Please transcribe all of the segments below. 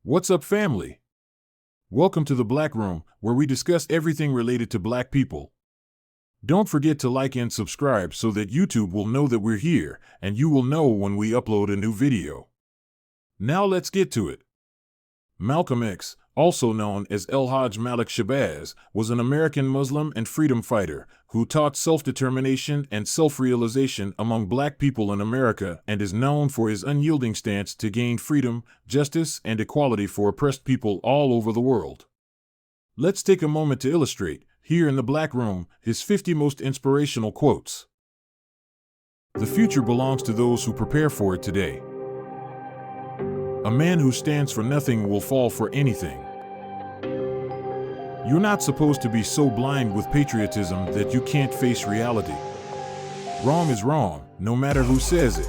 What's up, family? Welcome to the Black Room, where we discuss everything related to Black people. Don't forget to like and subscribe so that YouTube will know that we're here, and you will know when we upload a new video. Now let's get to it. Malcolm X, also known as El-Haj Malik Shabazz, was an American Muslim and freedom fighter who taught self-determination and self-realization among Black people in America and is known for his unyielding stance to gain freedom, justice, and equality for oppressed people all over the world. Let's take a moment to illustrate, here in the Black Room, his 50 most inspirational quotes. The future belongs to those who prepare for it today. A man who stands for nothing will fall for anything. You're not supposed to be so blind with patriotism that you can't face reality. Wrong is wrong, no matter who says it.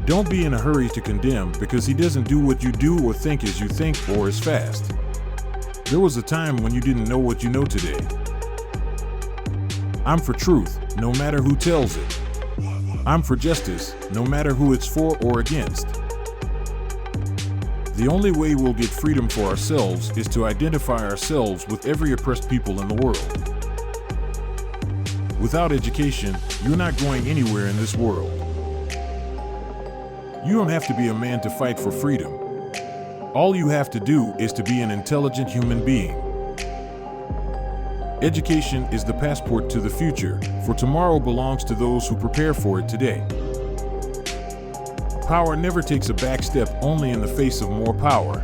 Don't be in a hurry to condemn because he doesn't do what you do or think as you think or as fast. There was a time when you didn't know what you know today. I'm for truth, no matter who tells it. I'm for justice, no matter who it's for or against. The only way we'll get freedom for ourselves is to identify ourselves with every oppressed people in the world. Without education, you're not going anywhere in this world. You don't have to be a man to fight for freedom. All you have to do is to be an intelligent human being. Education is the passport to the future, for tomorrow belongs to those who prepare for it today. Power never takes a back step only in the face of more power.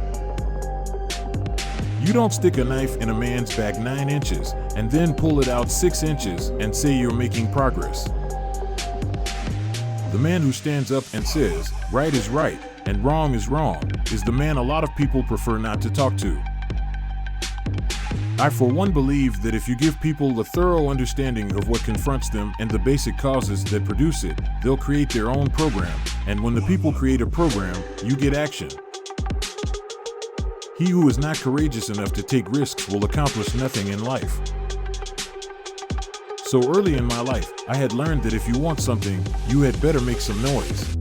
You don't stick a knife in a man's back 9 inches and then pull it out 6 inches and say you're making progress. The man who stands up and says, right is right and wrong is wrong, is the man a lot of people prefer not to talk to. I for one believe that if you give people a thorough understanding of what confronts them and the basic causes that produce it, they'll create their own program, and when the people create a program, you get action. He who is not courageous enough to take risks will accomplish nothing in life. So early in my life, I had learned that if you want something, you had better make some noise.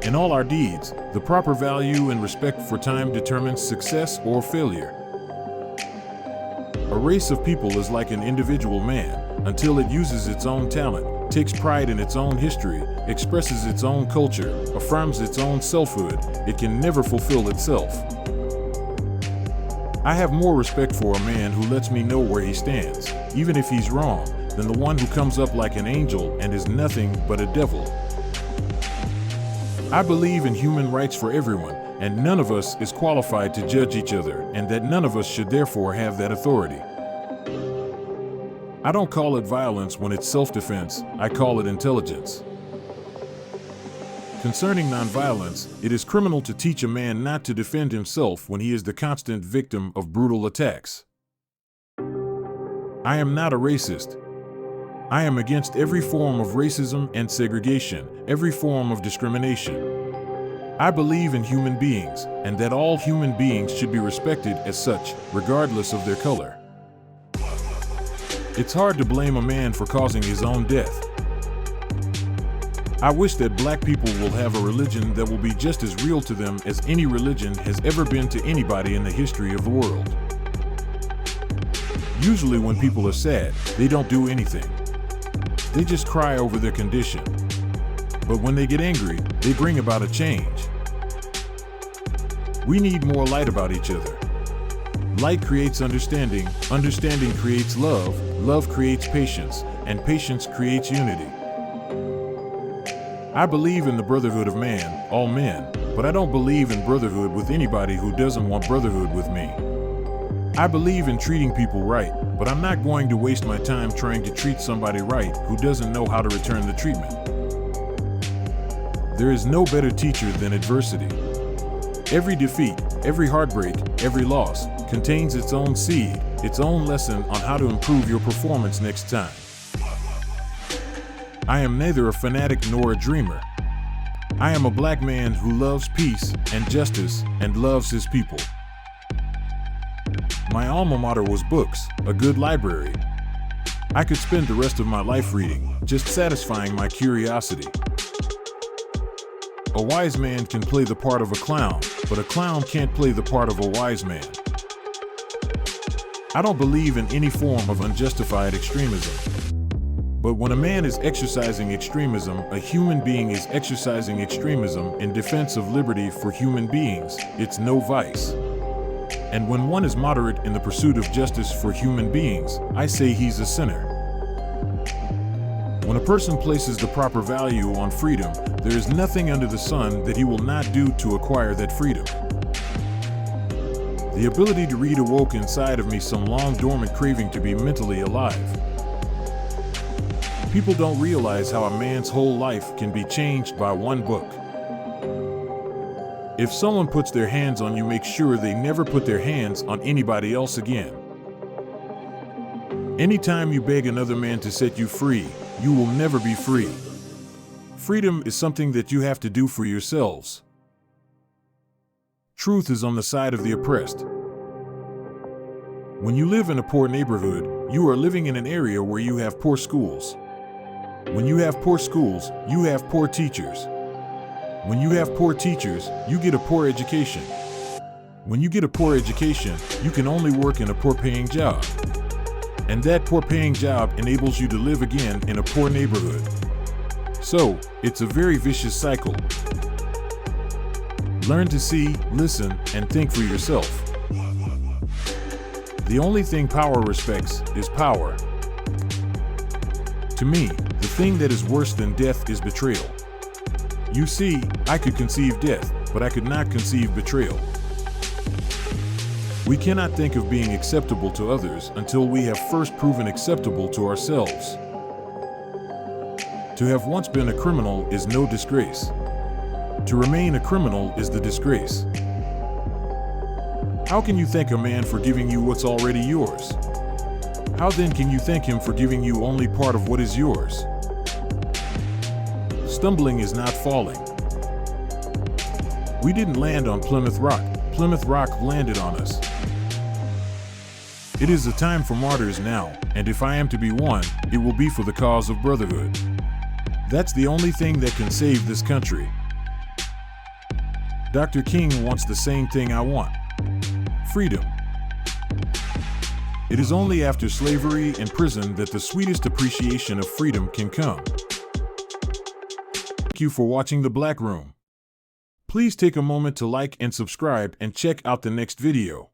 In all our deeds, the proper value and respect for time determines success or failure. A race of people is like an individual man until it uses its own talent, takes pride in its own history, expresses its own culture, affirms its own selfhood. It can never fulfill itself. I have more respect for a man who lets me know where he stands, even if he's wrong, than the one who comes up like an angel and is nothing but a devil. I believe in human rights for everyone, and none of us is qualified to judge each other, and that none of us should therefore have that authority. I don't call it violence when it's self-defense, I call it intelligence. Concerning nonviolence, it is criminal to teach a man not to defend himself when he is the constant victim of brutal attacks. I am not a racist. I am against every form of racism and segregation, every form of discrimination. I believe in human beings, and that all human beings should be respected as such, regardless of their color. It's hard to blame a man for causing his own death. I wish that Black people will have a religion that will be just as real to them as any religion has ever been to anybody in the history of the world. Usually when people are sad, they don't do anything. They just cry over their condition. But when they get angry, they bring about a change. We need more light about each other. Light creates understanding, understanding creates love, love creates patience, and patience creates unity. I believe in the brotherhood of man, all men, but I don't believe in brotherhood with anybody who doesn't want brotherhood with me. I believe in treating people right, but I'm not going to waste my time trying to treat somebody right who doesn't know how to return the treatment. There is no better teacher than adversity. Every defeat, every heartbreak, every loss contains its own seed, its own lesson on how to improve your performance next time. I am neither a fanatic nor a dreamer. I am a Black man who loves peace and justice and loves his people. My alma mater was books, a good library. I could spend the rest of my life reading, just satisfying my curiosity. A wise man can play the part of a clown, but a clown can't play the part of a wise man. I don't believe in any form of unjustified extremism. But when a man is exercising extremism, a human being is exercising extremism in defense of liberty for human beings. It's no vice. And when one is moderate in the pursuit of justice for human beings, I say he's a sinner. When a person places the proper value on freedom, there is nothing under the sun that he will not do to acquire that freedom. The ability to read awoke inside of me some long dormant craving to be mentally alive. People don't realize how a man's whole life can be changed by one book. If someone puts their hands on you, make sure they never put their hands on anybody else again. Anytime you beg another man to set you free, you will never be free. Freedom is something that you have to do for yourselves. Truth is on the side of the oppressed. When you live in a poor neighborhood, you are living in an area where you have poor schools. When you have poor schools, you have poor teachers. When you have poor teachers, you get a poor education. When you get a poor education, you can only work in a poor-paying job. And that poor-paying job enables you to live again in a poor neighborhood. So, it's a very vicious cycle. Learn to see, listen, and think for yourself. The only thing power respects is power. To me, the thing that is worse than death is betrayal. You see, I could conceive death, but I could not conceive betrayal. We cannot think of being acceptable to others until we have first proven acceptable to ourselves. To have once been a criminal is no disgrace. To remain a criminal is the disgrace. How can you thank a man for giving you what's already yours? How then can you thank him for giving you only part of what is yours? Stumbling is not falling. We didn't land on Plymouth Rock. Plymouth Rock landed on us. It is a time for martyrs now, and if I am to be one, it will be for the cause of brotherhood. That's the only thing that can save this country. Dr. King wants the same thing I want. Freedom. It is only after slavery and prison that the sweetest appreciation of freedom can come. Thank you for watching The Black Room. Please take a moment to like and subscribe and check out the next video.